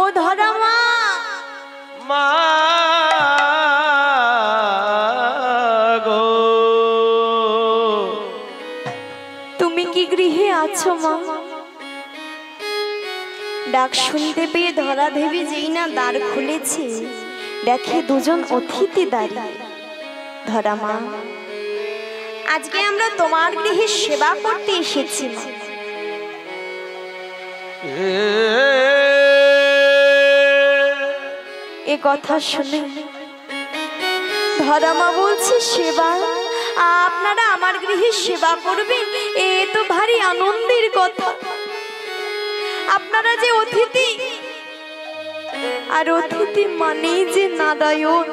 ও ধরা মা, মা গো, তুমি কি গৃহে আছো মা? ডাক শুনতে পেয়ে ধরা দেবী যেই না দ্বার খুলেছে, দেখে দুজন অতিথি দাঁড়িয়ে। ধরা মা, আজকে আমরা তোমার গৃহে সেবা করতে এসেছি। এ কথা শুনে ধরা মা বলছে, সেবা? আপনারা আমার গৃহে সেবা করবেন, এ তো ভারী আনন্দের কথা। আপনারা যে অতিথি, আর অতিথি মানেই যে নারায়ণ।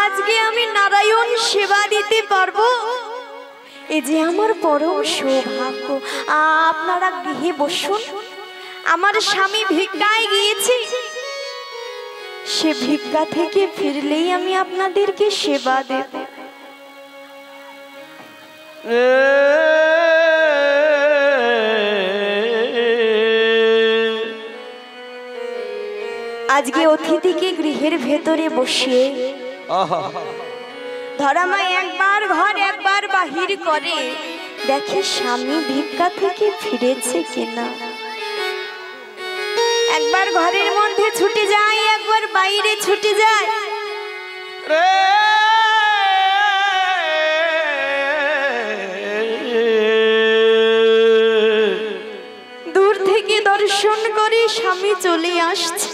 আজকে আমি নারায়ণ সেবা দিতে পারবো, এ যে আমার পরম সৌভাগ্য। আপনারা গৃহে বসুন, আমার স্বামী ভিক্ষায় গিয়েছে, সে ভিক্ষা থেকে ফিরলেই আমি আপনাদেরকে সেবা দেব। আজকে অতিথিকে গৃহের ভেতরে বসিয়ে ধরা মা একবার ঘর একবার বাহির করে, দেখে স্বামী ভিক্ষা থেকে ফিরেছে কিনা। একবার ঘরের মধ্যে ছুটে যায়, একবার বাইরে ছুটে যায়। দূর থেকে দর্শন করে স্বামী চলে আসছে।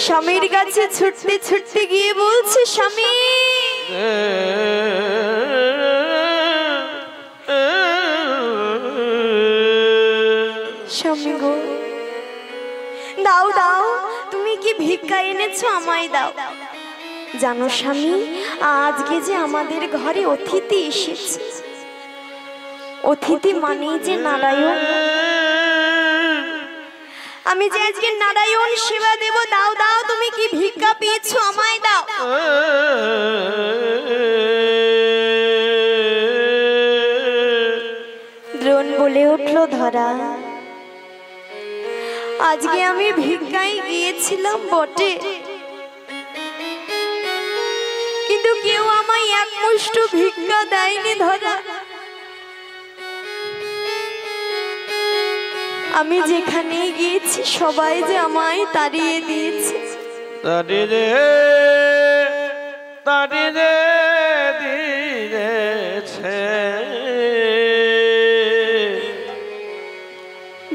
স্বামীর কাছে ছুটতে ছুটতে গিয়ে বলছে, স্বামী স্বামী গো, দাও দাও, তুমি কি ভিক্ষা এনেছো, আমায় দাও। জানো স্বামী, আজকে যে আমাদের ঘরে অতিথি এসেছে, অতিথি মানেই যে নারায়ণ। আমি যে আজকে নারায়ণ সেবা দেব, দাও দাও, তুমি কি ভিক্ষা পেয়েছো, আমায় দাও। দ্রোণ বলে উঠল, ধরা, আজকে আমি ভিক্ষায় গিয়েছিলাম বটে, কিন্তু কেউ আমায় এক মুষ্ট ভিক্ষা দেয়নি। ধরা, আমি যেখানে গিয়েছি সবাই যে আমায় তাড়িয়ে দিয়েছে।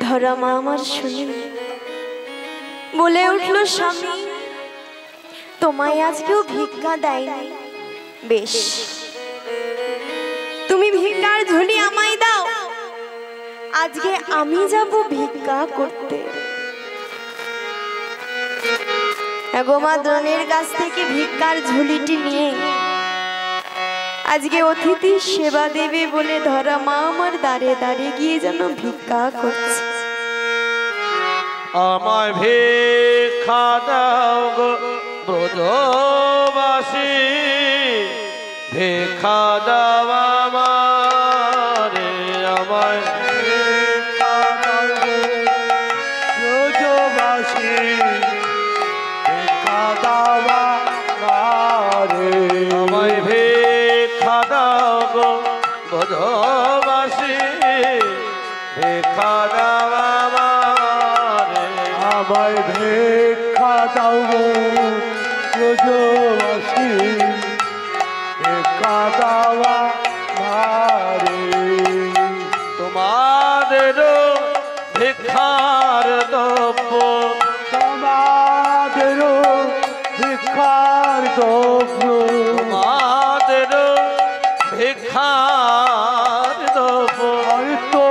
ধরা মা আমার শুনে বলে উঠল, স্বামী তোমায় আজকেও ভিক্ষা দেয়নি, বেশ তুমি ভিক্ষার ঝুলি আমায় দাও, আজকে আমি যাব ভিক্ষা করতে। গোমা দ্রোণের কাছ থেকে ভিক্ষার ঝুলিটি নিয়ে আজকে অতিথি সেবা দেবে বলে ধরা মা আমার দাঁড়ে দাঁড়িয়ে গিয়ে যেন ভিক্ষা করছে। আমায় ভিক্ষা দাও গো ব্রজবাসী, ভিক্ষা দাও আমারে, আমায় ভিক্ষা দাও গো ব্রজবাসী, ভিক্ষা দাও আমারে, আমায় ভিক্ষা দাও গো ব্রজবাসী, ভিক্ষা দাও আমারে, আমায় ভিক্ষা দাও গো ব্রজবাসী, ভিক্ষা দাও আমারে। তোমাদের ভিক্ষার দ্রব্য, তোমাদের ভিক্ষার দ্রব্য, তোমাদের ভিক্ষার দ্রব্য,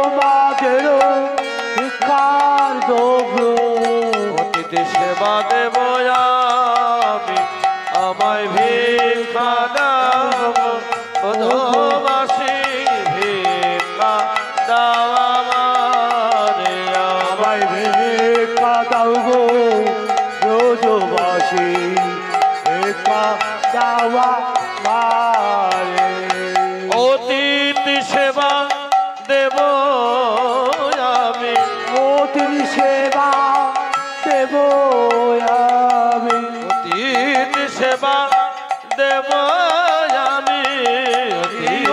তোমাদের ভিক্ষার দ্রব্য, অতিথি সেবা দেব আমি, আমায় ভিক্ষা দাও ব্রজবাসী, ভিক্ষা দাও আমারে, আমায় ভিক্ষা দাও গো ব্রজবাসী, ভালোবাসি একা দাওয়া মারে অতীত সেবা দেব আমি অতির সেবা দেব আমি অতীত সেবা দেব আমি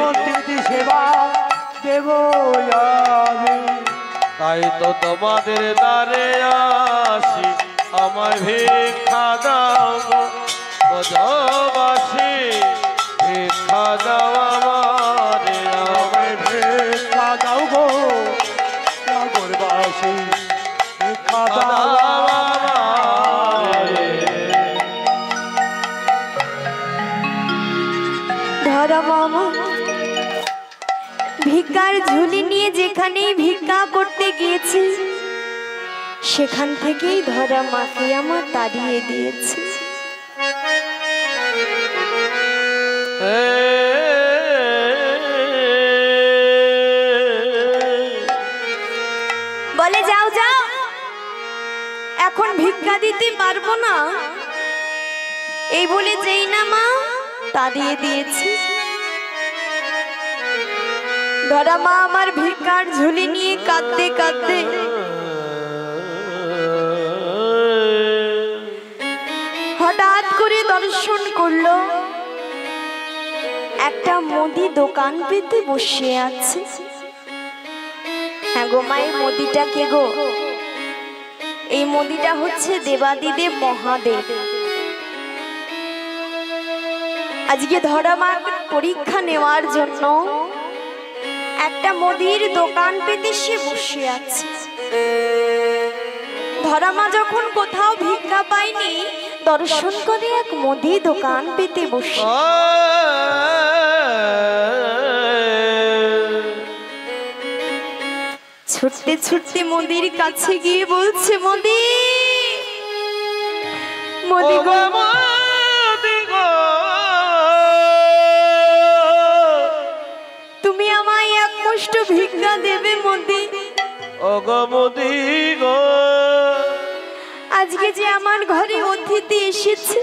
অতীত সেবা দেব আমি তাই তো তোমাদের দ্বারে আসি আমায় ভিক্ষা দাও ব্রজবাসী ভিক্ষা দাও আমারে আমায় ভিক্ষা দাও গো নগরবাসী ভিক্ষা দাও ধরা মামা ভিক্ষার ঝুলি নিয়ে যেখানেই ভিক্ষা করতে গিয়েছি সেখান থেকেই ধরা মাকে আমার তাড়িয়ে দিয়েছে। বলে যাও যাও, এখন ভিক্ষা দিতে পারবো না, এই বলে যেই না মা তাড়িয়ে দিয়েছে। ধরা মা আমার ভিক্ষার ঝুলি নিয়ে কাঁদতে কাঁদতে হঠাৎ করে দর্শন করলো একটা মুদি দোকান পেতে বসে আছে। হ্যাঁ গো মায়ের মুদিটা কে গো? এই মুদিটা হচ্ছে দেবাদিদেব মহাদেব। আজকে ধরা মা পরীক্ষা নেওয়ার জন্য একটা মুদির দোকান পেতে সে বসে আছে। ধরা মা যখন কোথাও ভিক্ষা পায়নি দর্শন করে এক মুদি দোকান পেতে বসে ছুটতে ছুটতে মুদির কাছে গিয়ে বলছে, মুদি মুদি গো, তুমি আমায় এক মুষ্ঠ ভিক্ষা দেবে মুদি? ওগো মুদি গো, আজকে যে আমার ঘরে অতিথি এসেছে,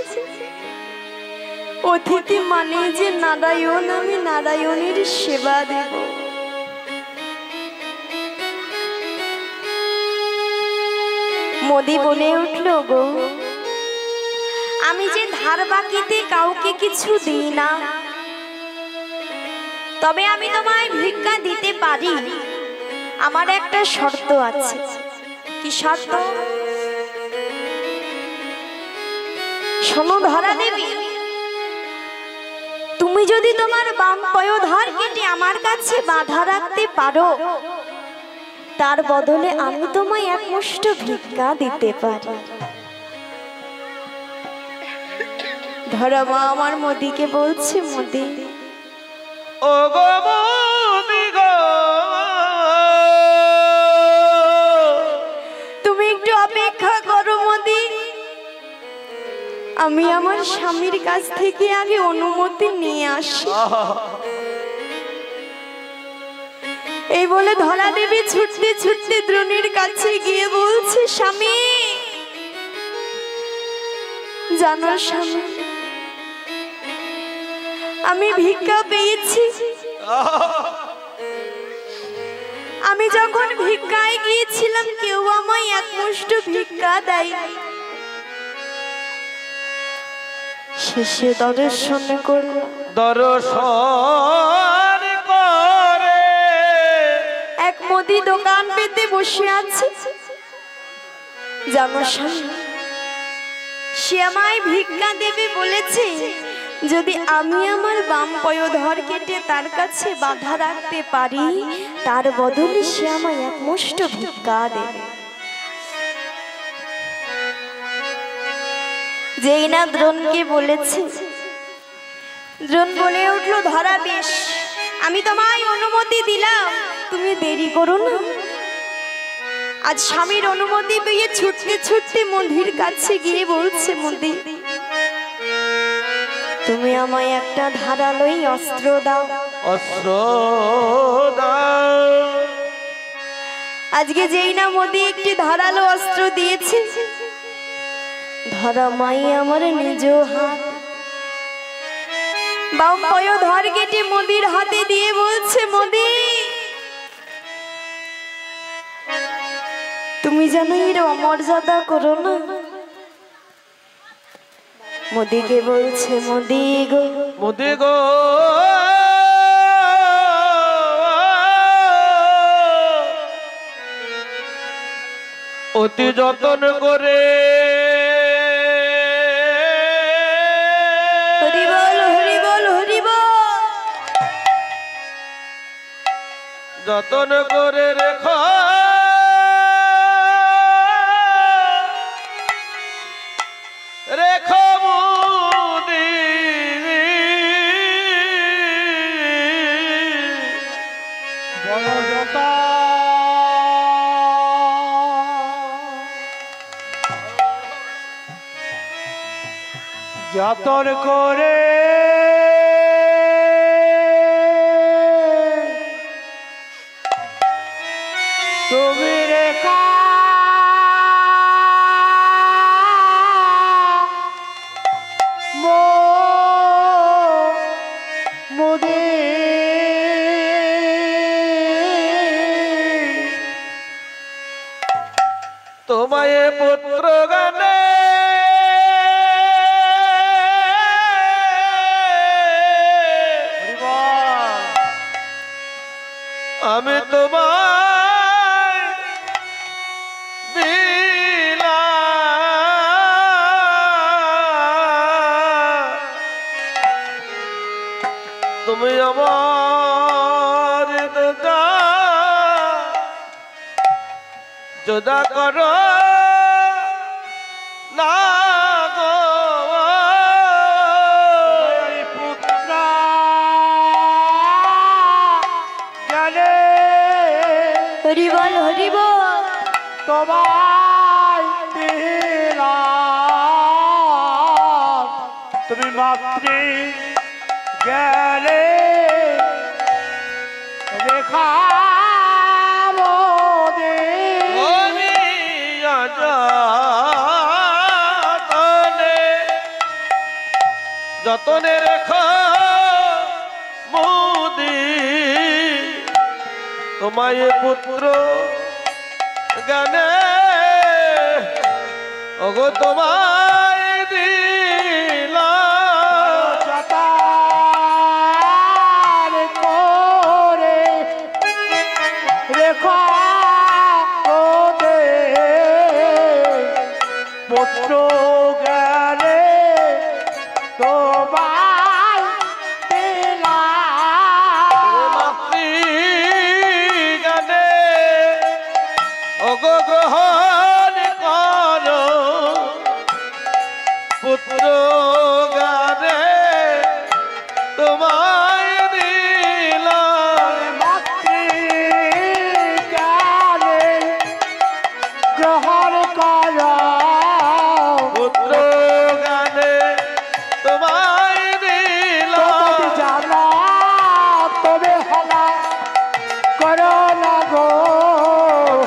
অতিথি মানে যে নারায়ণ, আমি নারায়ণের সেবা দেব। মোদি বলে উঠল, গো আমি যে ধার বাকিতে কাউকে কিছু দিই না, তবে আমি তোমায় ভিক্ষা দিতে পারি, আমার একটা শর্ত আছে। কি শর্ত? শোনো ধরা দেবী, তুমি যদি তোমার বাম পয়োধার কেটে আমার কাছে বাঁধা রাখতে পারো, তার বদলে আমি তোমায় এক মুষ্ঠ ভিক্ষা দিতে পারি। ধরা মা আমার মোদিকে বলছে, মোদি ওগো মুদি গো, তুমি একটু অপেক্ষা করো মোদি, আমি আমার স্বামীর কাছ থেকে আগে অনুমতি নিয়ে আসি। এই বলে ধরা দেবী ছুটতে ছুটতে দ্রোণীর কাছে গিয়ে বলছে, স্বামী জানো স্বামী, আমি ভিক্ষা পেয়েছি। আমি যখন ভিক্ষায় গিয়েছিলাম কেউ আমায় এক মুষ্ঠ ভিক্ষা দেয়। শেষে দর্শন করলো, দর্শন করে এক মুদি দোকান পেতে বসে আছে। জানো স্বামী, সে আমায় ভিক্ষা দেবে বলেছে, যদি আমি আমার বাম পয়োধর কেটে তার কাছে বাধা রাখতে পারি, তার বদলে সে আমায় এক মুষ্ঠ ভিক্ষা দেবে। যেই না দ্রোণকে বলেছে, দ্রোণ বলে উঠলো, ধরা বেশ, আমি তোমায় অনুমতি দিলাম, তুমি দেরি করো না। আজ স্বামীর অনুমতি পেয়ে ছুটতে ছুটতে মুদির কাছে গিয়ে বলছে, মুদি তুমি আমায় একটা ধারালোই অস্ত্র দাও। অস্ত্র দাও। আজকে যেই না মুদি একটি ধারালো অস্ত্র দিয়েছে, ধরা মাই আমার নিজ হাত, বাম পয় ধর কেটে মোদির হাতে দিয়ে বলছে, মোদি তুমি জানো এর অমর্যাদা করো না। মোদিকে বলছে, মোদি গো, মোদি গো, অতি যতন করে হরি বল হরি বল হরি বল, যতন করে রেখো রেখো মোদি, বড়জতা যতন করে তুমি রেখা মোদি, তোমায় পুত্র গানে আমি তোমায় দিলাম, তুমি আমার জোদা করো না গো, পুত্র জ্ঞানে হরি বল হরি বল, তোমায় দিলাম, তুমি মাতৃ জ্ঞানে রেখা যতনে রেখো মোদি, তোমায় পুত্র জ্ঞানে ওগো তোমায় দিলাম, যতার করে রেখা পুত্র জ্ঞানে তোমায় দিলাম, মাতৃ জ্ঞানে ওগো গ্রহণ করো, পুত্র জ্ঞানে তোমায় দিলাম, মাতৃ জ্ঞানে গ্রহণ করো, পুত্র জ্ঞানে তোমায় দিলাম, জানা তবে হলা করো না গো,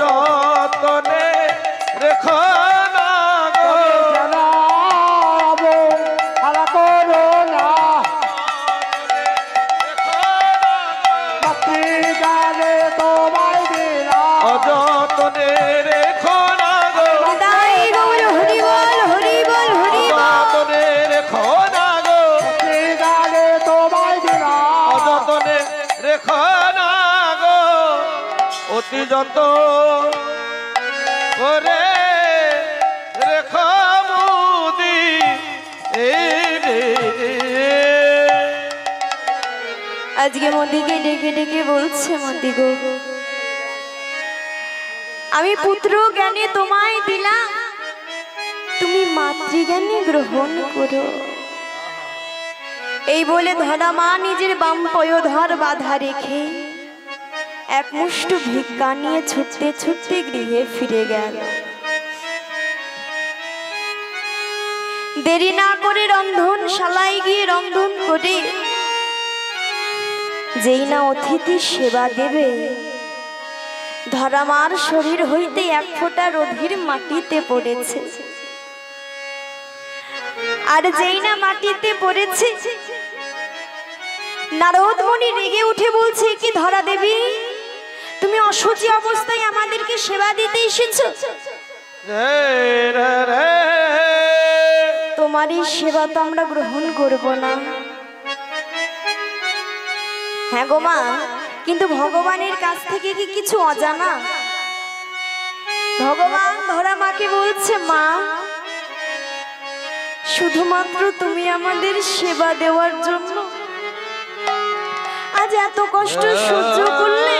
যতনে রেখো না গো, জানা হলা করো না, মাতৃ গানে তোমায় দিলাম, অযতনে রেখো না গো, তাই গৌর হরি বল হরি বল হরি বল, অযতনে রেখো না গো, মাতৃ গানে তোমায় দিলাম, অযতনে রেখো না গো, অতি যত করে রেখো মোদি, আজকে মোদিকে ডেকে ডেকে বলছে, মোদি গো, আমি পুত্র জ্ঞানে তোমায় দিলাম, তুমি মাতৃজ্ঞানে গ্রহণ করো। এই বলে ধরা মা নিজের বাম পয়োধর বাধা রেখে এক মুষ্ট ভিক্ষা নিয়ে ছুটতে ছুটতে গৃহে ফিরে গেল। দেরি না করে রন্ধনশালায় গিয়ে রন্ধন করে যেই না অতিথি সেবা দেবে, ধরা মার শরীর হইতে এক ফোঁটা রোধির মাটিতে পড়েছে। আর যেই না মাটিতে পড়েছে, নারদ মুনি রেগে উঠে বলছে, কি ধরা দেবী, তুমি অসুচি অবস্থায় আমাদেরকে সেবা দিতে এসেছো? তোমার এই সেবা তো আমরা গ্রহণ করব না। হ্যাঁ গো মা, কিন্তু ভগবানের কাছ থেকে কি কিছু অজানা? ভগবান ধরা মাকে বলছে, মা শুধুমাত্র তুমি আমাদের সেবা দেওয়ার জন্য আজ এত কষ্ট সহ্য করলে।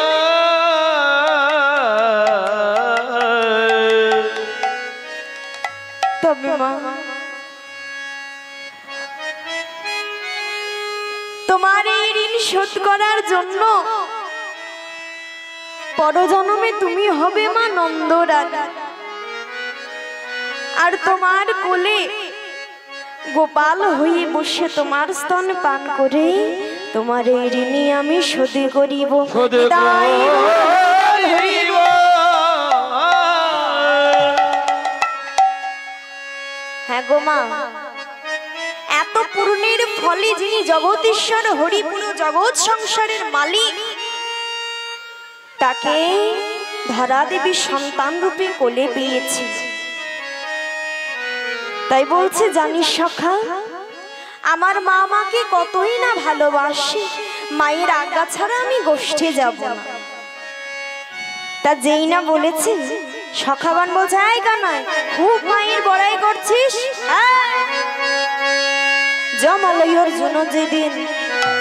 তবে মা, তোমার এই ঋণ শোধ করার জন্য পরজন্মে তুমি হবে মা নন্দরানী, আর তোমার কোলে গোপাল হয়ে বসে তোমার স্তন পান করে তোমার এই ঋণী আমি শোধ করিব। হ্যাঁ গো মা, এত পূর্ণের ফলে যিনি জগদীশ্বর হরিপুর জগৎ সংসারের মালিক, তাকে ধরা দেবী সন্তান রূপে কোলে পেয়েছে। তাই বলছে, জানিস সখা, আমার মা আমাকে কতই না ভালোবাসে, মায়ের আজ্ঞা ছাড়া আমি গোষ্ঠে যাব না। তা যেই না বলেছে, সখাবান বলছে, এই কানাই খুব মায়ের বড়াই করছিস। জমালয়ের জন্য যেদিন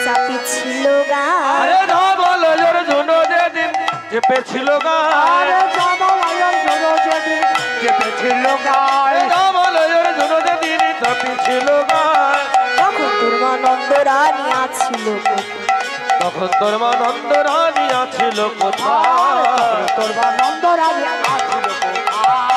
চাপি ছিল গায়, জমালয়ের জন্য যেদিন চেপেছিল গায়, জমালয়ের জন্য যেদিন চেপেছিল গায়, জমালয়ের জন্য যেদিন চেপেছিল গায়, তখন তোর মা নন্দরানী আছিল, তখন তোর মা নন্দরানী আছিল কোথায়? তোর মা নন্দরানী আছিল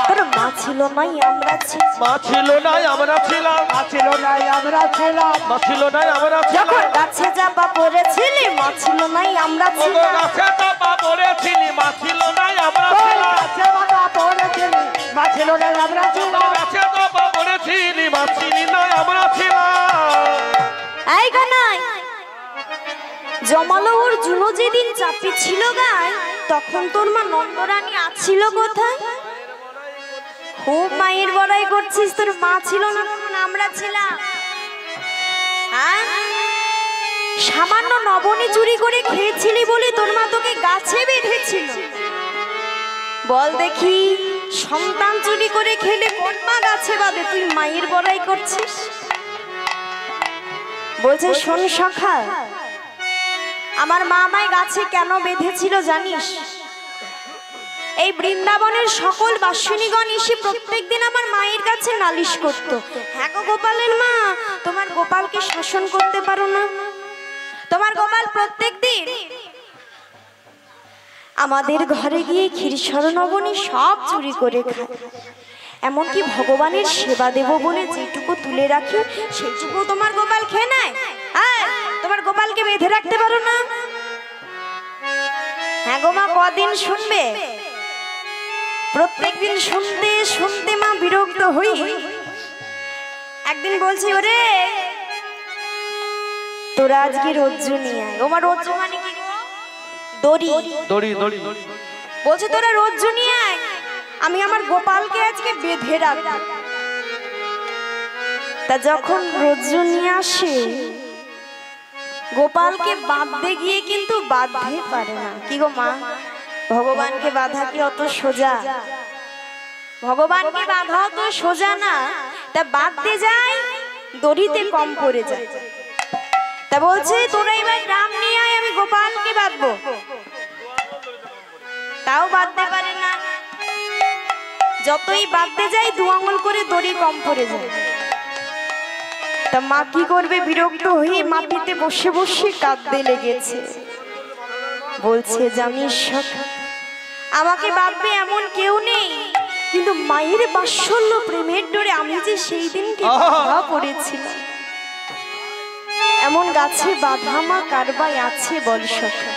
তোর মা ছিল নাই আমরা ছিলাম, মা ছিল নাই আমরা ছিলাম, মা ছিল নাই আমরা ছিলাম, মা ছিল নাই আমরা ছিলাম, যখন গাছে চাপা পড়েছিলি মা ছিল নাই আমরা ছিলাম, গাছে চাপা পড়েছিলি মা ছিল নাই আমরা ছিলাম, গাছে চাপা পড়েছিলি মা ছিল নাই আমরা ছিলাম, গাছে চাপা পড়েছিলি মা ছিলি নাই আমরা ছিলাম। এই কানাই, জমালয়ের জন্য যেদিন চাপি ছিল গায়, তখন তোর মা নন্দরানী আছিল কোথায়? খুব মায়ের বড়াই করছিস, তোর মা ছিল না তখন আমরা ছিলাম। সামান্য নবনী চুরি করে খেয়েছিলি বলে তোর মা তোকে গাছে বেঁধেছিল। বল দেখি, সন্তান চুরি করে খেলে কোন মা গাছে বাঁধে? তুই মায়ের বড়াই করছিস। বলছে, শোন সখা, আমার মা আমায় গাছে কেন বেঁধেছিল জানিস? এই বৃন্দাবনের সকল বাসিনীগণ এসে প্রত্যেকদিন আমার মায়ের কাছে নালিশ করত, হ্যাঁ গো গোপালের মা, তোমার গোপালকে শাসন করতে পারো না, তোমার গোপাল প্রত্যেকদিন আমাদের ঘরে গিয়ে ক্ষীরসর নবনী সব চুরি করে খায়, এমনকি ভগবানের সেবা দেব বলে যেটুকু তুলে রাখি সেইটুকু তোমার গোপাল খেয়ে নেয়। তোমার গোপালকে বেঁধে রাখতে পারো না? হ্যাঁ গো মা, কদিন শুনবে? প্রত্যেকদিন শুনতে শুনতে মা বিরক্ত হই। একদিন বলছি, ওরে তোরা আজকে রজ্জু নিয়ে আয়। ও মা, রজ্জু মানে কি গো? দড়ি। দড়ি দড়ি বলছে, তোরা রজ্জু নিয়ে আয়, আমি আমার গোপালকে আজকে বেঁধে রাখবো। তা যখন রজ্জু নিয়ে আসে, গোপালকে বাঁধতে গিয়ে কিন্তু বাঁধতে পারে না। কি গো মা, ভগবানকে বাঁধা কি অত সোজা? ভগবানকে বাঁধা তো সোজা না। তা বাঁধতে যায়, দড়িতে কম পড়ে যায়। তা বলছে, তোরা এবার গ্রাম নিয়ে আয়, আমি গোপালকে বাঁধবো। তাও বাঁধতে পারে না। যতই বাঁধতে যাই, 2 আঙুল করে দড়ি কম পড়ে যায়। তা মা কি করবে? বিরক্ত হয়ে মাটিতে বসে বসে কাঁদতে লেগেছে। বলছে, জানিস আমাকে বাঁধবে এমন কেউ নেই, কিন্তু মায়ের বাৎসল্য প্রেমের ডোরে আমি যে সেই দিনকে বাঁধা পড়েছিলাম, এমন গাছে বাঁধা মা কারবাই আছে বল সখা?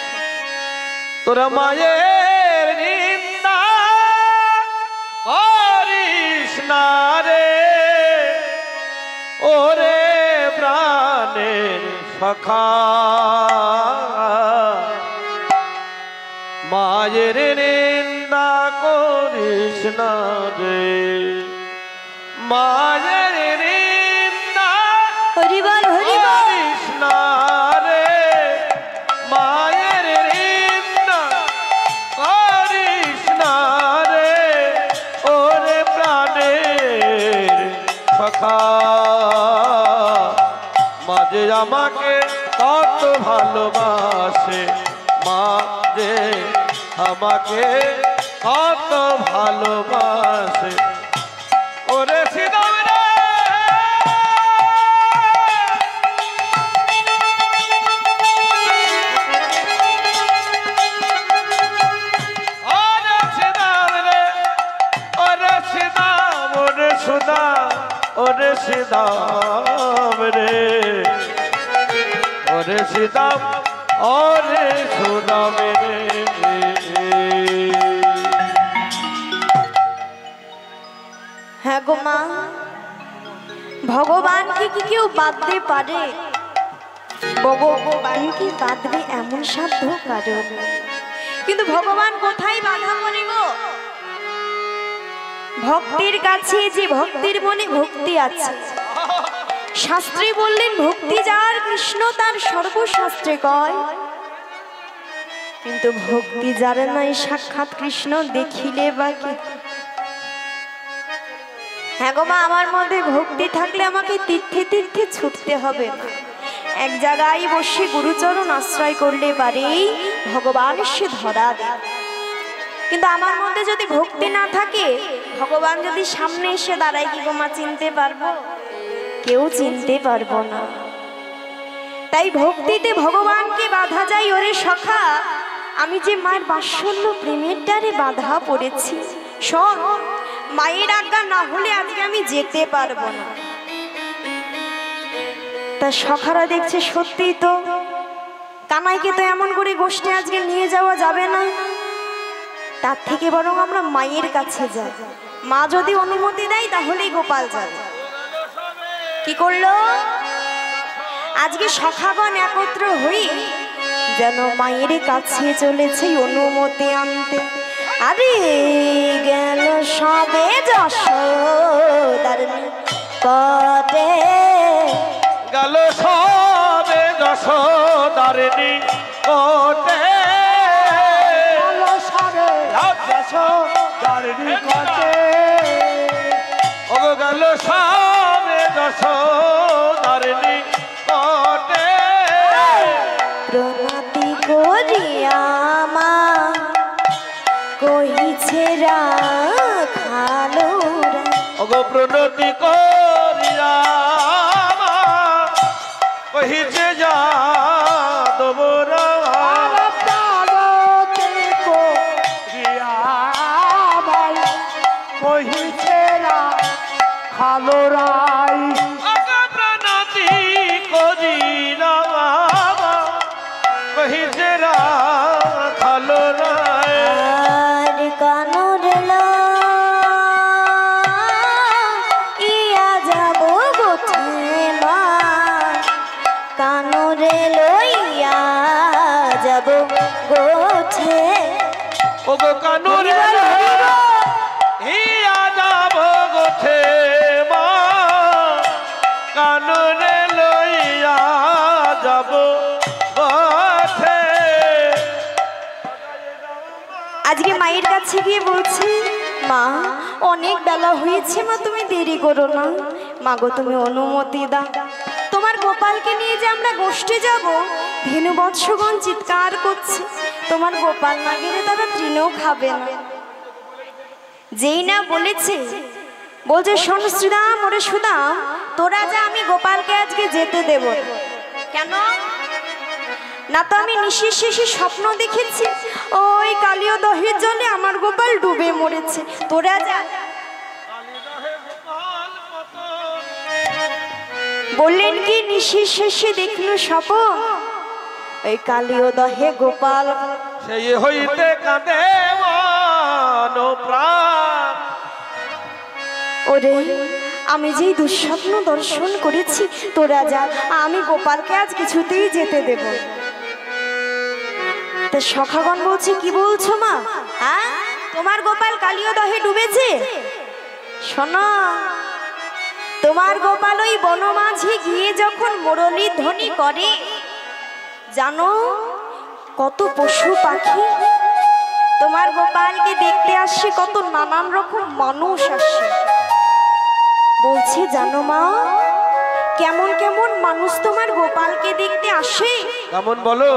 তোরা মায়ের নিন্দা করিস না রে, ওরে প্রাণের সখা মায়ের নিন্দা করিস না রে মায়ের নিন্দা হরিবল হরিবল করিস না রে মায়ের নিন্দা করিস না রে ওরে প্রাণের সখা মাঝে আমাকে কত ভালোবাসে মা যে আমাকে কত ভালোবাসে ওরে সীতাম রে ওরে সীতাম রে ওরে সীতাম ওরে সুদাম ওরে সীতাম রে ওরে সীতাম ওরে সুদাম রে হ্যাঁ গো মা ভগবানকে কি কেউ বাঁধতে পারে ভগবানকে বাঁধবে এমন সাধ্য কারণ কিন্তু ভগবান কোথায় বাধা পড়ে গো ভক্তির কাছে যে ভক্তির মনে ভক্তি আছে শাস্ত্রে বললেন ভক্তি যার কৃষ্ণ তার সর্বশাস্ত্রে কয় কিন্তু ভক্তি যার নাই সাক্ষাৎ কৃষ্ণ দেখিলে বা কি হ্যাঁ গো মা আমার মধ্যে ভক্তি থাকলে আমাকে তীর্থে তীর্থে ছুটতে হবে না এক জায়গায় বসে গুরুচরণ আশ্রয় করলে পারেই ভগবান সে ধরা দেয় কিন্তু আমার মধ্যে যদি ভক্তি না থাকে ভগবান যদি সামনে এসে দাঁড়ায় কি গো মা চিনতে পারবো কেউ চিনতে পারবো না তাই ভক্তিতে ভগবানকে বাধা যায় ওরে সখা আমি যে মায়ের বাৎসল্য প্রেমের দ্বারে বাধা পড়েছি শোন মায়ের আজ্ঞা না হলে আজকে আমি যেতে পারবো না তা সখারা দেখছে সত্যি তো কানাইকে তো এমন করে গোষ্ঠী আজকে নিয়ে যাওয়া যাবে না তার থেকে বরং আমরা মায়ের কাছে যাই মা যদি অনুমতি দেয় তাহলেই গোপাল যাবে কি করলো আজকে সখাগণ একত্র হই যেন মায়ের কাছে চলেছে অনুমতি আনতে আরে গেল সবে যশোদার কটে গেল সবে যশোদারিণী কোটে যশোদারিণী কোটে ও গেল সবে যশোদারিণী কোটে প্রণতি করিয়া মা কহিছে রাখালো ওগো প্রণতি করিয়া মা কহিছে যা দবরা কহিছে না খালো রাই ওগো প্রণতি করিয়া মা কহিছে রাখালো রায় আর কানুর ইয়া যাব গোঠে মা কানুরে লইয়া যাব গোঠে ওগো কানুরে হিয়া যাব গোঠে মা কানুরে লইয়া যাব গোঠে আজকে মায়ের কাছে গিয়ে বলছি মা অনেক বেলা হয়েছে মা তুমি দেরি করো না মা গো তুমি অনুমতি দাও তোমার গোপালকে নিয়ে যে আমরা গোষ্ঠে যাব ধেনু বৎসগণ চিৎকার করছে তোমার গোপাল না গেলে তারা তৃণও খাবে না যেই না বলেছে বলছে শোন শ্রীদাম ওরে সুদাম তোরা যা আমি গোপালকে আজকে যেতে দেব কেন না তো আমি নিশির শেষে স্বপ্ন দেখেছি ওই কালীয় দহের জলে আমার গোপাল ডুবে মরেছে তোরা যা বললেন কি নিশির শেষে দেখলো স্বপন ওই কালীয় দহে গোপাল সেই হইতে কাঁদে মন প্রাণ ওরে আমি যেই দুঃস্বপ্ন দর্শন করেছি তোরা যা, আমি গোপালকে আজ কিছুতেই যেতে দেব না। তা সখাগণ বলছে, কি বলছো মা? হ্যাঁ, তোমার গোপাল কালীয় দহে ডুবেছে? শোনো, তোমার গোপাল ওই বনমাঝে গিয়ে যখন মুরলী ধ্বনি করে, জানো কত পশু পাখি তোমার গোপালকে দেখতে আসে, কত নানান রকম মানুষ আসে। বলছে জানো মা, কেমন কেমন মানুষ তোমার গোপালকে দেখতে আসে? কেমন বলো?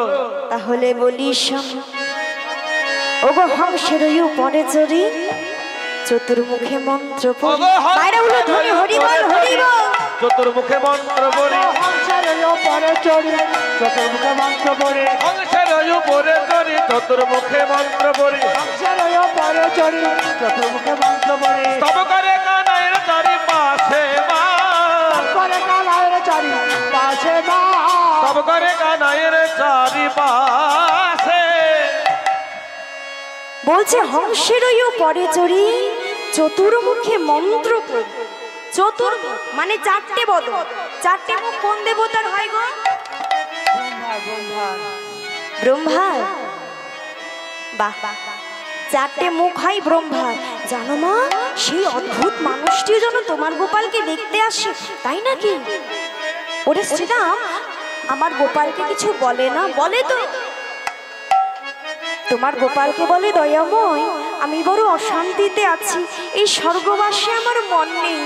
তাহলে বলি শোন। ওগো হংসের উপরে চড়ি চতুর্মুখে মন্ত্র পড়ি, বাইরে হলো ধ্বনি হরি বল হরি বল। চতুর্মুখে মন্ত্র পড়ি, হংসের উপরে চড়ি চতুর্মুখে মন্ত্র পড়ি, হংসের উপরে চড়ি চতুর্মুখে মন্ত্র পড়ি, হংসের উপরে চড়ি চতুর্মুখে মন্ত্র পড়ি। তব করে কানাইয়ের চারিপাশে মা, করে কানাইয়ের চারিপাশে মা, তব করে কানাইয়ের চারিপাশে। বলছে হংসের উপরে চড়ি চতুর্মুখে মন্ত্র পড়ি। চতুর্মুখ মানে চারটে বদন। চারটে মুখ কোন দেবতার হয় গো? ব্রহ্মার। বাহ, চারটে মুখ হয় ব্রহ্মার। জানো মা, সেই অদ্ভুত মানুষটিও যেন তোমার গোপালকে দেখতে আসে, তাই নাকি? ওরে শ্রীরাম, আমার গোপালকে কিছু বলে না? বলে তো। তোমার গোপালকে বলে, দয়াময় আমি বড় অশান্তিতে আছি, এই স্বর্গবাসে আমার মন নেই,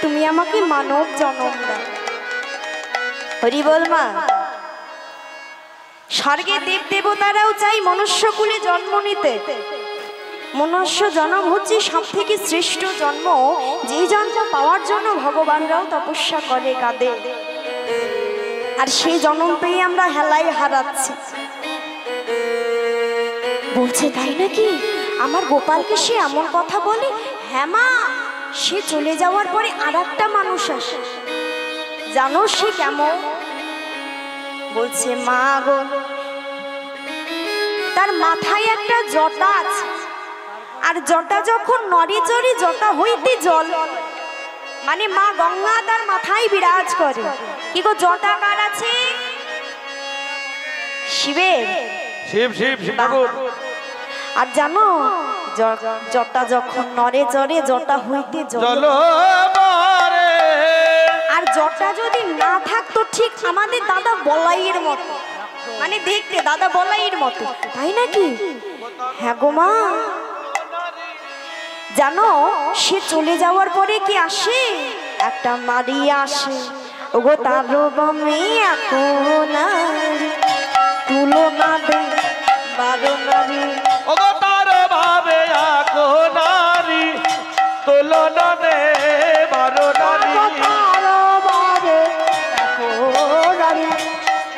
তুমি আমাকে মানব জন্ম দাও। হরি বল মা। স্বর্গে দেব দেবতারাও চাই মনুষ্যকুলে জন্ম নিতে। মনুষ্য জন্ম হচ্ছে সব থেকে শ্রেষ্ঠ জন্ম, যে জন্ম পাওয়ার জন্য ভগবানরাও তপস্যা করে, কাঁদে। আর সেই জন্ম পেয়ে আমরা হেলায় হারাচ্ছি। বলছে তাই নাকি? আমার গোপালকে সে এমন কথা বলে? হ্যাঁ মা, সে চলে যাওয়ার পরে আর একটা মানুষ আসে, জানো সে কেমন? বলছে মা গো, তার মাথায় একটা জটা আছে, আর জটা যখন নড়ে চড়ে জটা হইতে জল, মানে মা গঙ্গা তার মাথায় বিরাজ করে। কি গো, জটা কার আছে? শিবের। শিব শিব শিব ঠাকুর। আর জানো জটা যখন নড়ে চড়ে জটা হইতে জল, আর জটা যদি না থাকতো ঠিক আমাদের দাদা বলাইয়ের মতো, মানে দেখতে দাদা বলাইয়ের মতো, তাই নাকি? হ্যাঁ গো মা, জানো সে চলে যাওয়ার পরে কি আসে? একটা মারি আসে। ওগো তার বামে এখন তুলনা দে বারো নারী, ওগো তার ভাবে আকো নারী, তুলনা দে বারো নারী, তার বাবে একো নারী,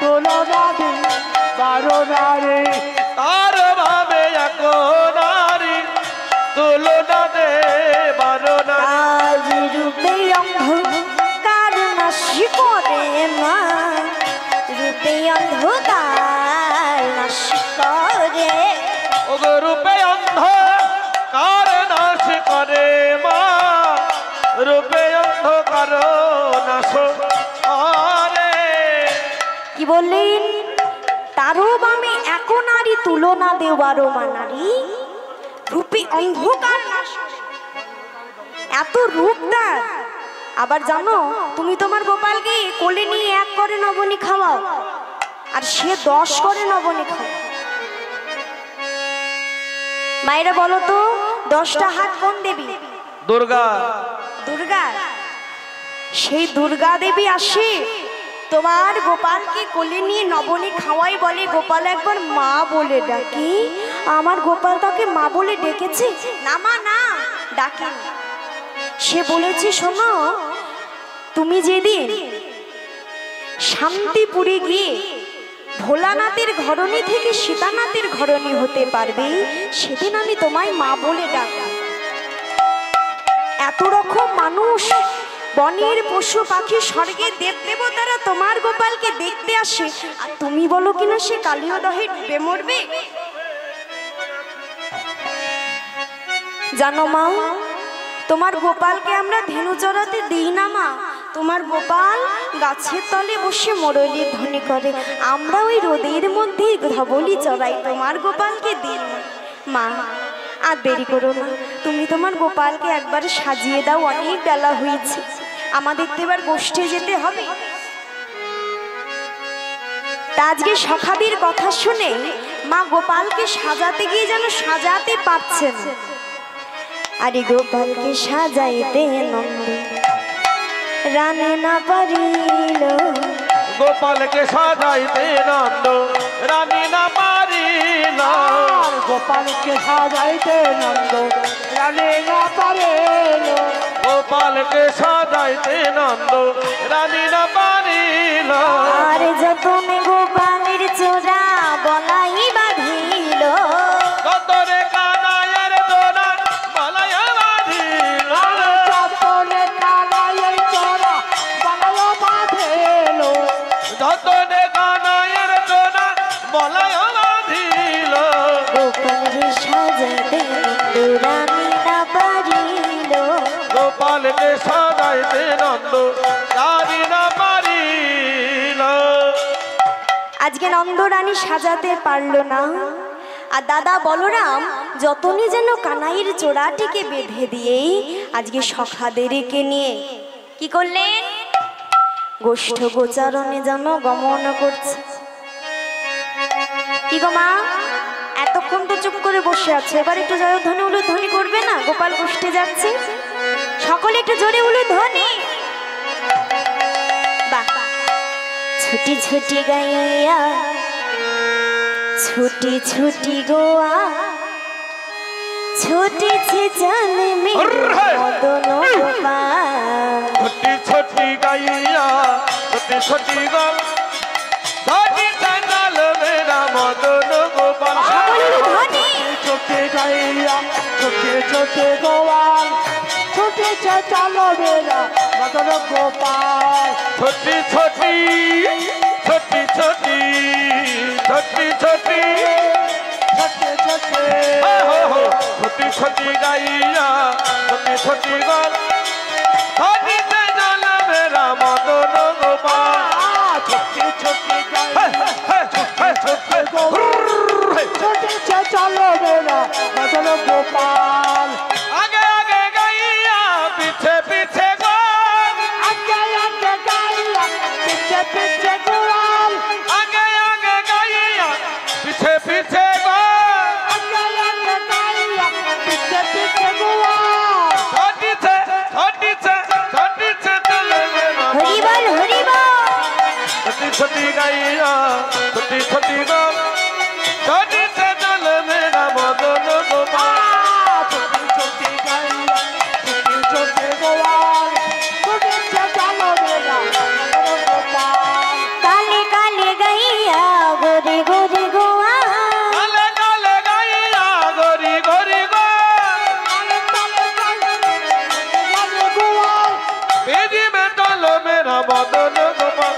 তুলনা দে বারো নারী, তার ভাবে আকো নারী, তুলনা দে বারো নারী। আজ রূপে অন্ধকার নাশি করে মা, রূপে অন্ধকার নাশি করে। ওগো রূপে অন্ধ কার নাশ করে মা, রূপে অন্ধকার নাশ করে। কি বললেন? তারও বামে এক নারী তুলনা দেওয়ারও মা নারী, রূপে অন্ধকার নাশ করে। এত রূপ তার। আবার জানো, তুমি তোমার গোপালকে কোলে নিয়ে 1 করে নবনী খাওয়াও, আর সে 10 করে নবনী খাও। মায়েরা বলো তো, 10টা হাত কোন দেবী? দুর্গা। দুর্গা। সেই দুর্গা দেবী আসে তোমার গোপালকে কোলে নিয়ে নবনী খাওয়াই, বলে গোপাল একবার মা বলে ডাকি। আমার গোপাল তাকে মা বলে ডেকেছে? না মা না, ডাকে। সে বলেছে, শোনো তুমি যেদিন শান্তিপুরে গিয়ে ভোলানাথের ঘরণী থেকে সীতানাথের ঘরণী হতে পারবে, সেদিন আমি তোমায় মা বলে ডাকবো। এত রকম মানুষ, বনের পশু পাখি, স্বর্গের দেব দেবতারা তোমার গোপালকে দেখতে আসে, আর তুমি বলো কিনা সে কালীয় দহে ডুবে মরবে? জানো মা, তোমার গোপালকে আমরা ধেনু চড়াতে দিই না মা। তোমার গোপাল গাছের তলে বসে মোরলের ধ্বনি করে, আমরা ওই রোদের মধ্যে ধবলি চড়াই, তোমার গোপালকে দিই না মা। আর দেরি করো না, তুমি তোমার গোপালকে একবার সাজিয়ে দাও, অনেক বেলা হয়েছে, আমাদের তো এবার গোষ্ঠে যেতে হবে। তা আজকে সখাদের কথা শুনে মা গোপালকে সাজাতে গিয়ে যেন সাজাতে পারছে না। আরে গোপালকে সাজাইতে নন্দ রানে না পারিল, গোপালকে সাজাইতে নন্দ রানী না পারিল, গোপালকে সাজাইতে নন্দ রানী না পারিল, গোপালকে সাজাইতে নন্দ রানী না পারিল। আরে যতনে গোপালের চোরা বলাই বাঁধিল, কতরে কানাইয়ের চোরা বলাই বাঁধিল, যতনে কানাইয়ের চোরা বলাই বাঁধিল, যতনে কানাইয়ের চোরা বলাই বাঁধিল, গোপালকে সাজাইতে নন্দ রানী না পারিল, গোপালকে সাজাইতে নন্দ রানী না পারিল। আজকে নন্দরানী সাজাতে পারলো না। আর দাদা বলরাম যতনি যেন কানাইয়ের চোরাটিকে বেঁধে দিয়ে আজকে সখাদেরকে নিয়ে কি করলেন, গোষ্ঠ গোচারণে যেন গমন করছে। কি গো মা, এতক্ষণ তো চুপ করে বসে আছে, এবার একটু জয়ধ্বনি উলুধ্বনি করবে না? গোপাল গোষ্ঠে যাচ্ছে, সকলে একটু জোরে উলুধ্বনি। বাহ, ছুটি ছুটি গাইয়া ছুটি ছুটি গোয়া ছুটিছে চলে মেরে মদন গোপাল, ছোটি ছোটি গাইয়া ছোটি ছোটি গল ছোটি চাল মেরা মদন গোপাল। ধ্বনি ছোটে গাইয়া ছোটে ছোটে গোয়াল ছুটেছে চালো বেলা মদন গোপাল, ছোটি ছোটি ছোটি ছোটি ছোটি ছোটি ছোটে ছোটে ছোটি ছোটি গাইয়া ছোটি ছোটি গল ছোটি চাল মেরা মদন গোপাল। ছোটে ছোটে গাইয়া ছোটে ছোটে গোয়াল ছুটেছে চালো বেলা মদন গোপাল, আগে আগে গাইয়া পিছে পিছে গল, আগে আগে গাইয়া পিছে পিছে গোয়াল, আগে আগে গাইয়া পিছে পিছে গল, আগে আগে গাইয়া পিছে পিছে গোয়াল, ছোটিছে ছোটিছে ছোটিছে চলে মেরা হরিবল হরিবল। ছোটি ছোটি গাইয়া ছোটি ছোটি গল ছোটিছে চলে মেরা মদন গোপাল। ছোটে ছোটে গাইয়া ছোটে ছোটে গোয়াল ছুটেছে চালো বেলা মদন গোপাল, কালে কালে গাইয়া গোরে গোরে গোয়া, কালে কালে গাইয়া গরি গরি গল, তালে তালে গাইয়া গোয়াল, বেজি মে চলো মেরা মদন গোপাল।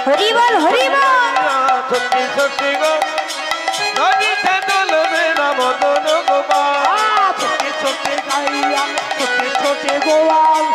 হরিবল হরিবল। ছোটি ছোটি গল ছোটিছে চলো মেরা মদন গোপাল। ছোটে ছোটে গাইয়া ছোটে ছোটে গোয়াল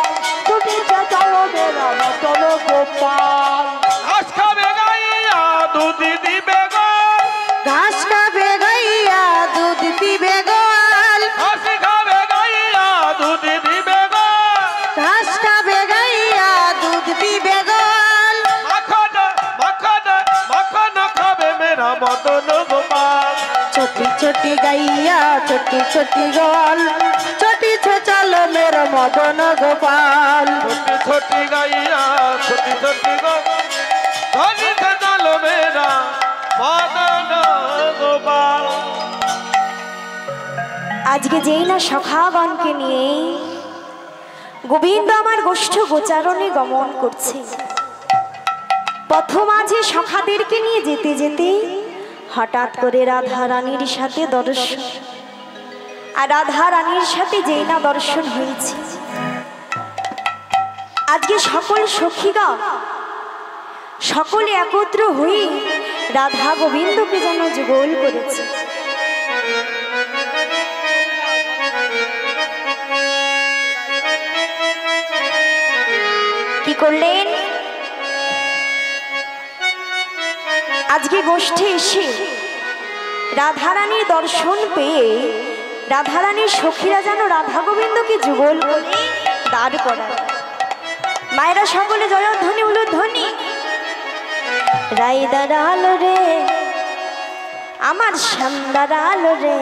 ছুটেছে চালো বেলা মদন গোপাল, ঘাস খাবে গাইয়া দুধ দিবে গল, ঘাস খাবে গাইয়া দুধ পিবে গোয়াল, ঘাস খাবে গাইয়া দুধ দিবে গল, ঘাস খাবে গাইয়া দুধ পিবে গোয়াল, মাখন মাখন মাখন খাবে মেরা মদন গোপাল। ছোটি ছোটি গাইয়া ছোটি ছোটি গোয়াল ছোটি চালো মেরা মদন গোপাল। ছোটি ছোটি গাইয়া ছোটি ছোটি গল ছোটিছে চলো মেরা মদন গোপাল। আজকে যেই না সখাগণকে নিয়ে গোবিন্দ আমার গোষ্ঠ গোচারণে গমন করছে, প্রথম আজে সখাদেরকে নিয়ে যেতে যেতে হঠাৎ করে রাধা রানীর সাথে দর্শন, আর রাধা রানীর সাথে যেই না দর্শন হয়েছে, আজকে সকল সখীগণ সকলে একত্র হয়ে রাধা গোবিন্দকে যেন যুগল করেছে। করলেন, আজকে গোষ্ঠী এসে রাধারানীর দর্শন পেয়ে রাধারানীর সখীরা যেন রাধা গোবিন্দকে যুগল করে দাঁড় করায়। মায়েরা সকলে জয়ধ্বনি উলুধ্বনি। রাই দাঁড়ালো রে আমার শ্যাম দাঁড়ালো রে,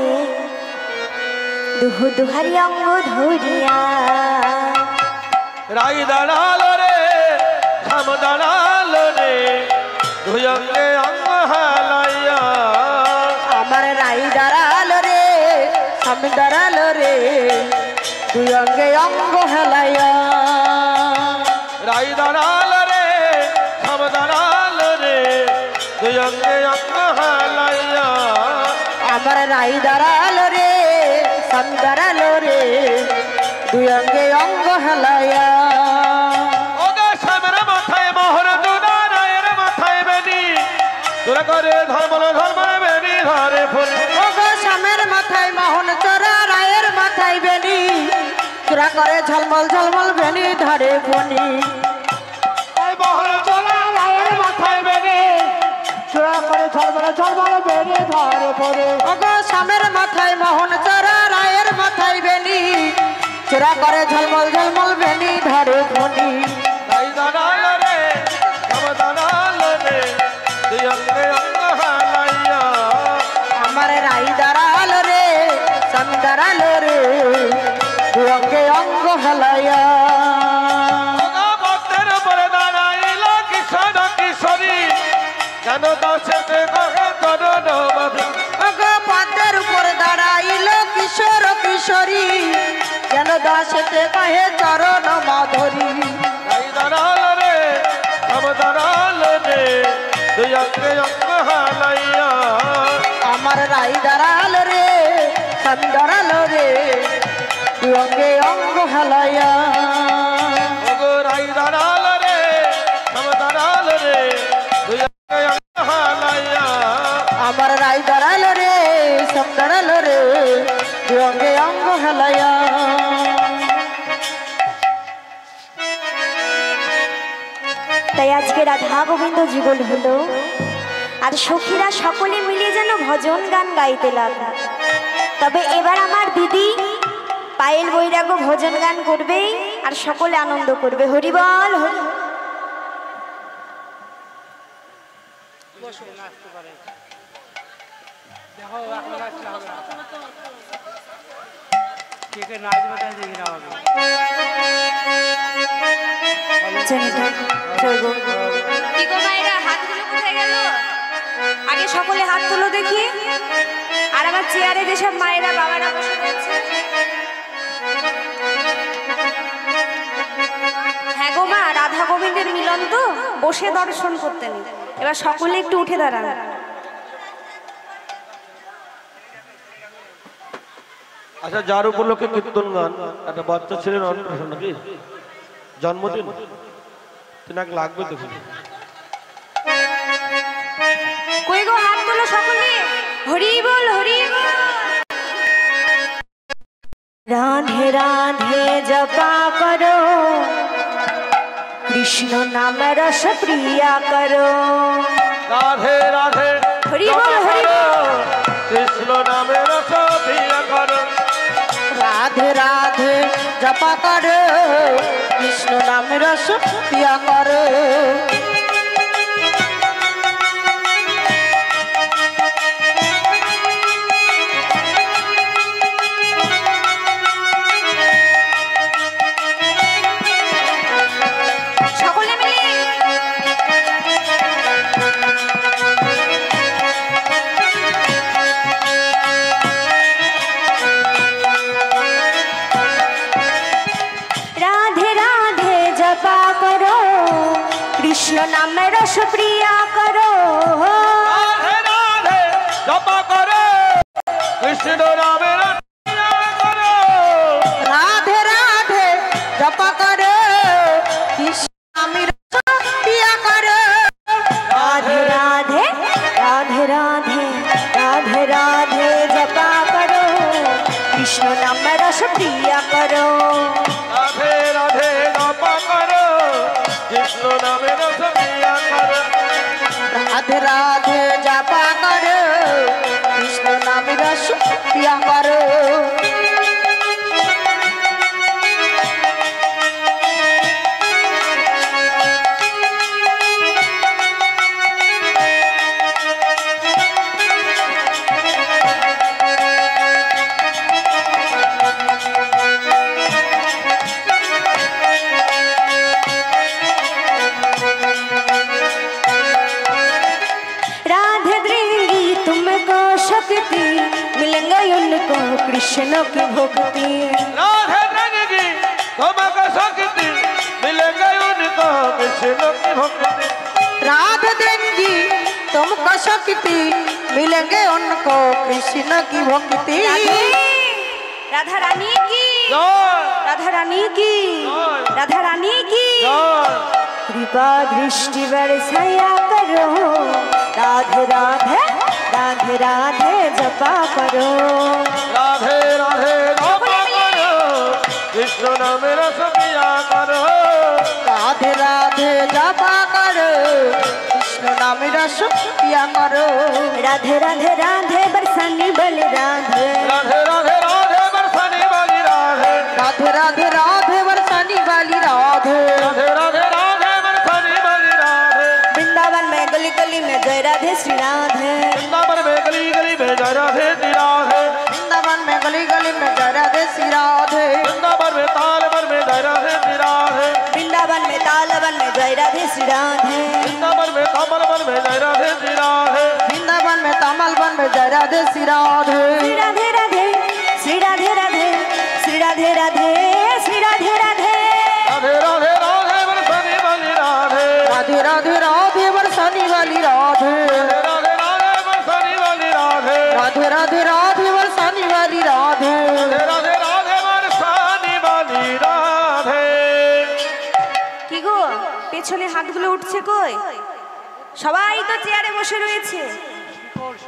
দুহু দুহারি অঙ্গ ধরিয়া। রাই দাঁড়ালো রে শ্যাম দাঁড়ালো রে, দুই অঙ্গে অঙ্গ হালাইয়া। আমার রাই দাঁড়ালো রে শ্যাম দাঁড়ালো রে, দুই অঙ্গে অঙ্গ হেলাইয়া। রাই দাঁড়ালো রে শ্যাম দাঁড়ালো রে, দুই অঙ্গে অঙ্গ হালাইয়া। আমার রাই দাঁড়ালো রে শ্যাম দাঁড়ালো রে, দুই অঙ্গে অঙ্গ হেলাইয়া। ওগো শ্যামের মাথায় মোহর দুনা, রায়ের মাথায় বেনি, তোরা করে ধর্মল ধর্মল বেনি ধরে ফুল। ওগো শ্যামের মাথায় মোহন চোরা, রায়ের মাথায় বেনি, চোরা করে ঝলমল ঝলমল বেনি ধরে ফনি। এই মোহর চোরা রায়ের মাথায় বেনি, চোরা করে ঝলমল ঝলমল বেনি ধরে ফনি। ওগো শ্যামের মাথায় মোহন চোরা, রায়ের মাথায় বেনি, চোরা করে ঝলমল ঝলমল বেনি ধরে ফনি। রাই দাঁড়ালো রে শ্যাম দাঁড়ালো রে, দুই অঙ্গে অঙ্গ হালাইয়া। আমার রাই দাঁড়ালো রে শ্যাম দাঁড়ালো রে, দুই অঙ্গে অঙ্গ হেলাইয়া। ওগো ভক্তের উপরে দাঁড়াইল কিশোর কিশোরী, কেন দাসেতে কহে চরণ মাধুরী। ওগো পদ্মের উপর দাঁড়াইল কিশোর কিশোরী, যেন দাসেতে কহে চরণ মাধুরী। রাই দাঁড়ালো রে শ্যাম দাঁড়ালো রে, দুই অঙ্গে অঙ্গ হালাইয়া। আমার রাই দাঁড়ালো রে শ্যাম দাঁড়ালো রে, দুই অঙ্গে অঙ্গ হেলাইয়া। ওগো রাই দাঁড়ালো রে শ্যাম দাঁড়ালো রে, দুই অঙ্গে অঙ্গ হালাইয়া। আমার রাই দাঁড়ালো রে শ্যাম দাঁড়ালো রে, দুই অঙ্গে অঙ্গ হেলাইয়া। তাই আজকে রাধা গোবিন্দ যুগল হলো, আর সখীরা সকলে মিলে যেন ভজন গান গাইতে লাগলো। তবে এবার আমার দিদি পায়েল বৈরাগ্য ভজন গান করবে আর সকলে আনন্দ করবে। হরিবল হরি। কি গো মায়েরা, হাতগুলো কোথায় গেল? আগে সকলে হাত তুলো দেখি। আর আমার চেয়ারে যেসব মায়েরা বাবারা বসে রয়েছে, হ্যাঁ গো মা, রাধা গোবিন্দের মিলন তো, বসে দর্শন করতে নেই। এবার সকলে একটু উঠে দাঁড়ান। আচ্ছা, যার উপলক্ষে কীর্তন গান, একটা বাচ্চা ছেলের অন্নপ্রাশন নাকি জন্মদিন, তিনাকে লাগবে তো। কই গো, হাত তোলো সকলে। হরি বল হরি বল। রাধে রাধে জপা করো, কৃষ্ণ নাম রস প্রিয়া করো। রাধে রাধে হরি বল হরি বল। কৃষ্ণ নামে রস প্রিয়া করো। রাধে রাধে জপা করো, কৃষ্ণ নাম রস পিয়া করো। সকলে মিলে राधे राधे जपा करो, कृष्ण नाम रस प्रिया करो। রাধে রাধে জপা করো, কৃষ্ণ নামে রস প্রিয়া করো। রাধে রাধে জপা করো, কৃষ্ণ নাম রস পিয়া করো। राधे राधे राधे राधे राधे राधे जपा करो, कृष्ण नाम रस प्रिया करो। রাধে রাধে জপা করো, रस पिया कर राधे राधे जपा करो कृष्ण नाम रस पिया करो कृष्ण की भक्ति राधे रंगी तुमको शक्ति मिलेंगे उनको कृष्ण की भक्ति राधे देंगी तुमको शक्ति मिलेंगे उनको कृष्ण की भक्ति राधा रानी की जय राधा रानी की राधा रानी की कृपा दृष्टि बरसाया करो राधे राधे राधे राधे जपा करो राधे राधे जपा करो कृष्ण नाम रस पिया करो राधे राधे जपा करो कृष्ण नाम रस पिया करो राधे राधे राधे बरसाने वाली राधे राधे राधे राधे बरसाने वाली राधे राधे राधे राधे बरसाने वाली राधे राधे राधे राधे बरसाने वाली राधे वृंदावन में गली गली में जय राधे श्री राधे वृंदावन में गली गली में जय राधे श्री राधे वृंदावन में गली गली में जय राधे श्री राधे वृंदावन में तालवन में जय राधे श्री राधे वृंदावन में तालवन में जय राधे श्री राधे वृंदावन में कमलवन में जय राधे श्री राधे वृंदावन में तमलवन में जय राधे श्री राधे श्री राधे राधे श्री राधे राधे श्री राधे राधे श्री राधे राधे राधे राधे राधे बरसाने वाली राधे राधे राधे राधे बरसाने वाली राधे राधे राधे बरसाने वाली राधे राधे राधे राधे बरसाने वाली राधे राधे राधे राधे बरसाने वाली राधे কি গো পেছনে হাতগুলো উঠছে কই সবাই তো চেয়ারে বসে রয়েছে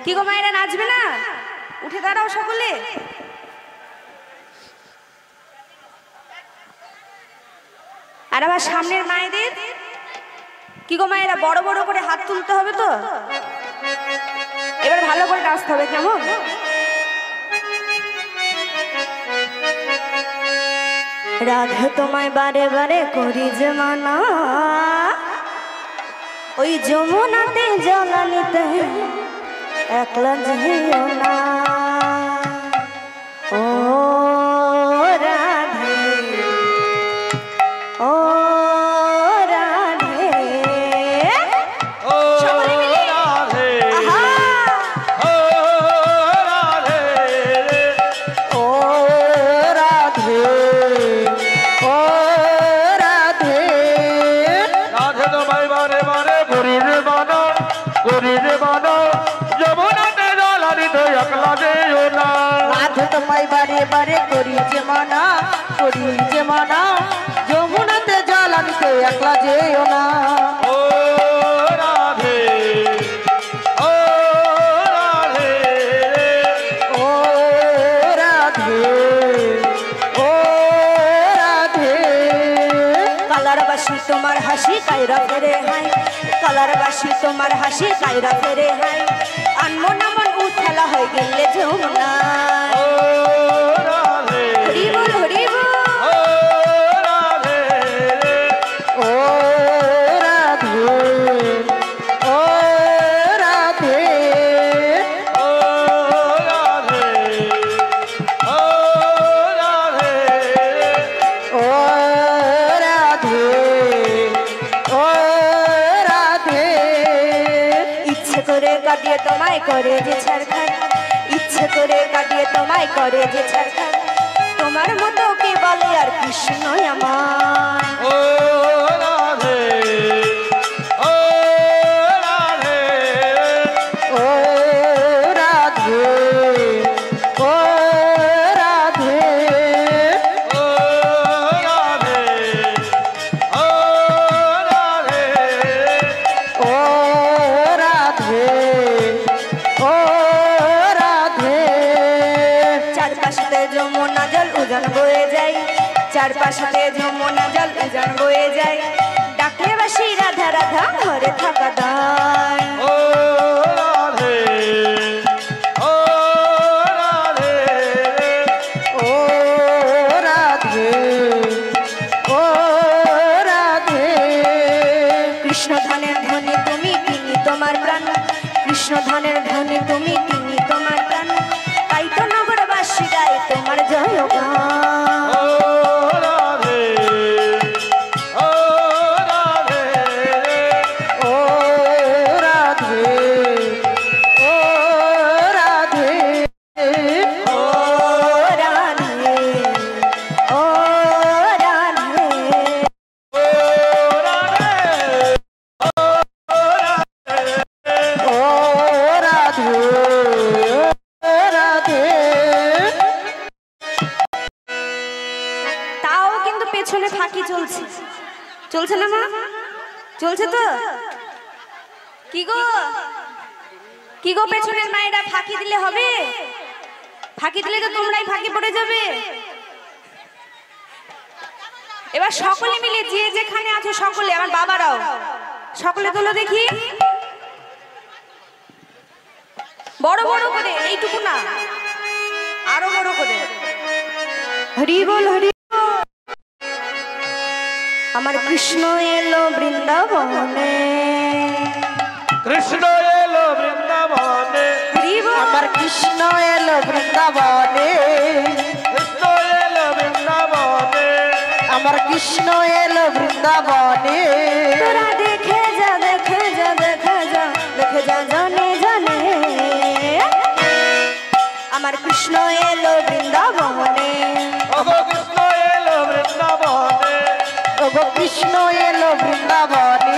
কি গো মায়েরা নাচবে না উঠে দাঁড়াও সকলে আর আবার সামনের মায়েদের কি গো মায়েরা বড় বড় করে হাত তুলতে হবে তো এবার ভালো করে নাচতে হবে কেমন রাধা তোমায় বারে বারে করি যে মানা ওই যমুনাতে জল নিতে একলা যেও না ও রাধে ও রাধে ও সকলে মিলে। রাধে আহা ও রাধে ও রাধে ও রাধে রাধে তোমায় বারে বারে করির মানো যমুনাতে জল আনিতে একলা যেও না রাধে তোমায় বারে বারে করি যে মানা যমুনাতে জল আনতে একলা যেও না ও রাধে ও রাধে ও রাধে ও রাধে কালার বাসি তোমার হাসি কায়রা ফেরে হাই কালার বাসি তোমার হাসি কায়রা ফেরে হাই আনমন আমন উঠেলা হয়ে গেলে যমুনা ও রাধে হরি বল হরি বল ও রাধে ও রাধে ও রাধে ও রাধে ও রাধে ও রাধে ও রাধে ইচ্ছে করে কাটিয়ে তোমায় করে যে ছাড়খান ইচ্ছে করে কাটিয়ে তোমায় করে যে ছাড়খান তোমার মতো কে বলে আর কৃষ্ণ আমার ও রাধে ও রাধে ও রাধে ও রাধে ও রাধে ও রাধে ও রাধে ও রাধে চারপাশে যমুনা জল উজান বয়ে যায় চারপাশে যমুনা জল উজান বয়ে যায় ডাক ডাকলে বাসি রাধা রাধা ঘরে থাকা দায়। ও রাধে ও রাধে ও রাধে ও রাধে। কৃষ্ণ ধানের ধ্বনি তুমি তিনি তোমার প্রাণ, কৃষ্ণ ধানের ধ্বনি তুমি তিনি তোমার প্রাণ, তাই তো নগরবাসী গায় তোমার জয়গান। ও রাধে ও রাধে ও রাধে ও রাধে ও রাধে ও রাধে ও রাধে ও রাধে রাধে। তাও কিন্তু পেছনে ফাঁকি চলছে, চলছে না মা? চলছে তো? কি গো কি গো পেছনের মায়েরা ফাঁকি দিলে হবে? ফাঁকি দিলে তো তোমরাই ফাঁকি পড়ে যাবে। এবার সকলে মিলে যে যেখানে আছো সকলে, আমার বাবারাও সকলে তোলো দেখি, বড় বড় করে, এইটুকু না আরো বড় করে। হরি বল হরি বল। আমার কৃষ্ণ এলো বৃন্দাবনে, কৃষ্ণ এলো বৃন্দাবনে, হরি বল। আমার কৃষ্ণ এলো বৃন্দাবনে, কৃষ্ণ এলো বৃন্দাবনে, আমার কৃষ্ণ এলো বৃন্দাবনে। তোরা দেখে যা দেখে যা দেখে যা দেখে যা জানে জানে, আমার কৃষ্ণ এলো বৃন্দাবনে। ওগো কৃষ্ণ এলো বৃন্দাবনে, ওগো কৃষ্ণ এলো বৃন্দাবনে।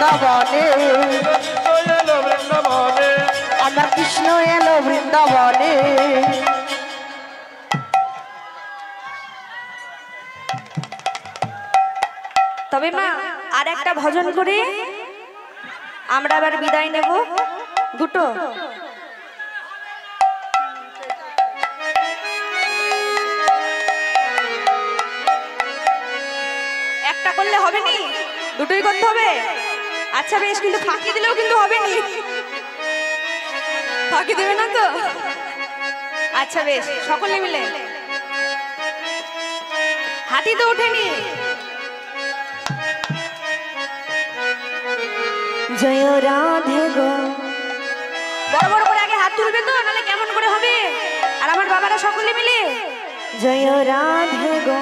বৃন্দাবনে এলো বৃন্দাবনে আমার কৃষ্ণ এলো বৃন্দাবনে তবে মা আর একটা ভজন করে আমরা আবার বিদায় নেব। দুটো একটা করলে হবে নি, দুটোই করতে হবে। আচ্ছা বেশ, কিন্তু ফাঁকি দিলেও কিন্তু হবে নি, ফাঁকি দেবে না তো? আচ্ছা বেশ, সকলে মিলে হাতি তো ওঠেনি। জয় রাধে গো, বড় বড় করে আগে হাত তুলবে তো, নাহলে কেমন করে হবে? আর আমার বাবারা সকলে মিলে জয় রাধে গো,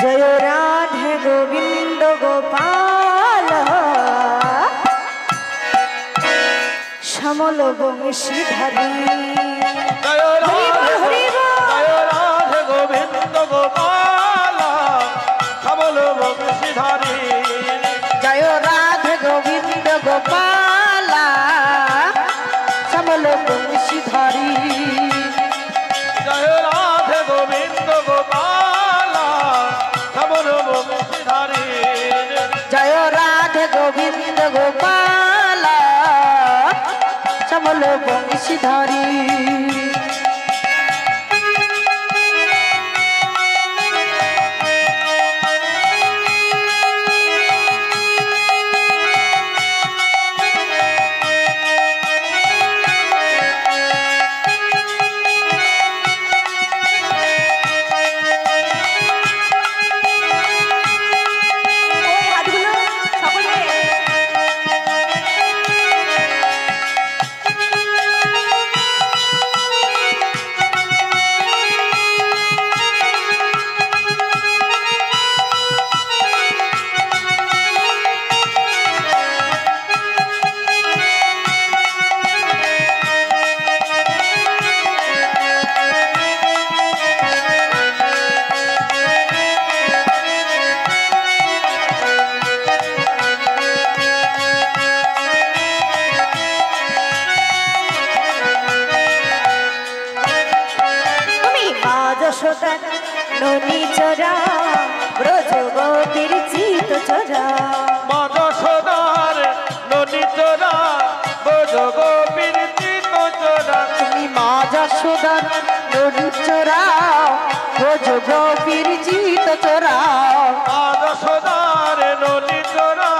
জয় রাধে গোবিন্দ গোপাল শ্যামল বংশীধারী। জয় রাধে গোবিন্দ গোপাল শ্যামল বংশীধারী। জয় রাধে গোবিন্দ গোপাল শ্যামল বংশীধারী। জয় রাধে গোবিন্দ গোপাল শ্যামল বংশীধারী। জয় রাধে গোবিন্দ গোপাল শ্যামল বংশীধারী। ননী চরা ব্রজ গোপীর চিত চরা। মা যশোদার ননী চরা ব্রজ গোপীর চিত চরা। তুমি মা যশোদার ননী চরা ব্রজ গোপীর চিত চরা। মা যশোদার ননী চরা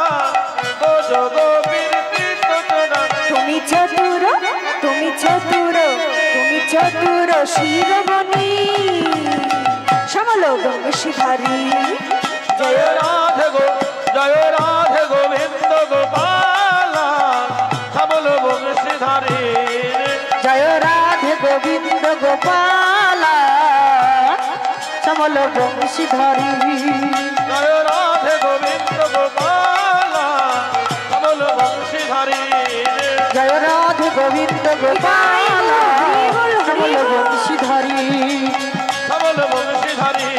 ব্রজ গোপীর চিত চরা। তুমি চতুর, তুমি চতুর, তুমি চতুর শিরবনী শ্যামল বংশীধারী। জয় রাধে গোবিন্দ গোপাল শ্যামল বংশীধারী। জয় রাধে গোবিন্দ গোপাল শ্যামল বংশীধারী। জয় রাধে গোবিন্দ গোপাল শ্যামল বংশীধারী। জয় রাধে গোবিন্দ গোপাল শ্যামল বংশীধারী। শ্যামল বংশীধারী।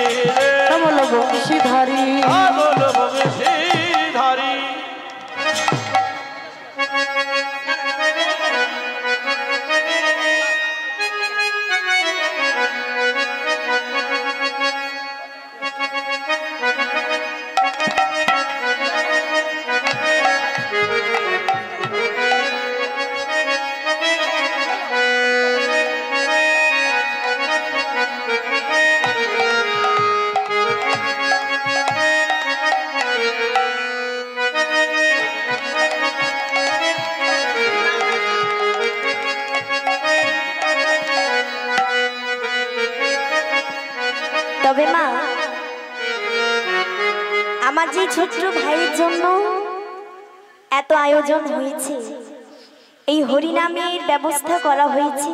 শ্যামল বংশীধারী। শ্যামল বংশীধারী। তবে মা, আমার যে ছোট্ট ভাইয়ের জন্য এত আয়োজন হয়েছে, এই হরিনামের ব্যবস্থা করা হয়েছে,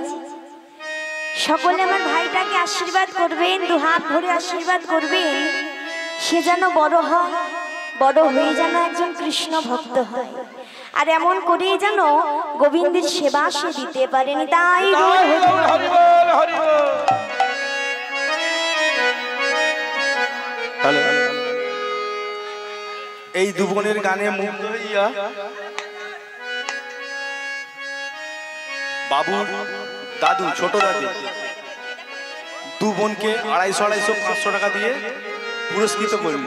সকলে আমার ভাইটাকে আশীর্বাদ করবেন, দুহাত ভরে আশীর্বাদ করবেন, সে যেন বড় হয়, বড় হয়ে যেন একজন কৃষ্ণ ভক্ত হয়, আর এমন করেই যেন গোবিন্দের সেবা সে দিতে পারেন। তাই এই এই দু বোনের গানে মুগ্ধ হইয়া বাবুর দাদু, ছোট দাদু দু বোনকে 250-250-500 টাকা দিয়ে পুরস্কৃত করল।